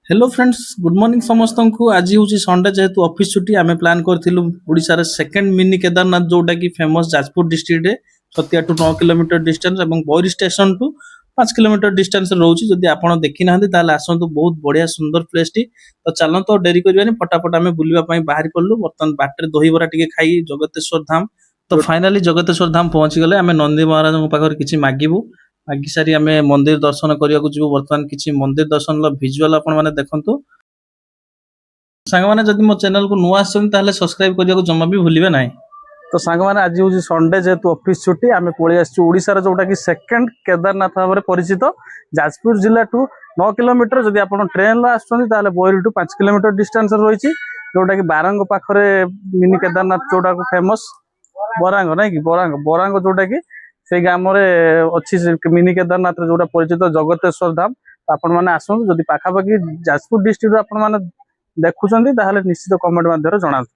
Hello friends good morning समस्त को आज हूँ संडे जेहेतु ऑफिस छुट्टी आम प्लान करूँ ओडार सेकेंड मिनी केदारनाथ जोटा कि फेमस जाजपुर डिस्ट्रिक्ट छतिया टू 9 किलोमीटर डिस्टेंस और बौरी स्टेशन टू 5 किलोमीटर डिस्टेंस रोचे जदि आप देखी ना आसतु बहुत बढ़िया सुंदर प्लेस टी तो चलत तो डेरी करवानी फटाफट आम बुलवाई बाहर पड़ू बर्तमान बाटर दहीबरा टे खाई जगतेश्वर धाम तो फाइनाली जगतेश्वर धाम पहुंची गले आम नंदी महाराज पाखे किसी मागिबू मागी सारी आम मंदिर दर्शन करने को जीव बर्तमान किसी मंदिर दर्शन भिजुआल आपण मैंने देखु सांग मैंने जब मो चैनल को नुआ आसते सब्सक्राइब करने को जमा भी भूलिए ना। तो सांग मैंने आज हूँ संडे जेहेतु ऑफिस छुट्टी आम पलि आसार जोटा कि सेकेंड केदारनाथ भाव में परिचित जाजपुर जिला टू 9 किलोमीटर जदि आप ट्रेन आसुँच बोरी टू 5 किलोमीटर डिस्टेंस रही जोटा कि बारंग पाखे मिनी केदारनाथ जोटा फेमस बरांग ना कि बरांग बरांग जोटा कि से ग्राम अच्छी मिनी केदारनाथ जोटा परिचित जगतेश्वर धाम आपण मैंने आसतु जदि पाखापाखि जाजपुर डिस्ट्रिक्ट आपण मैंने देखुं निश्चित कमेंट मध्य जनातु।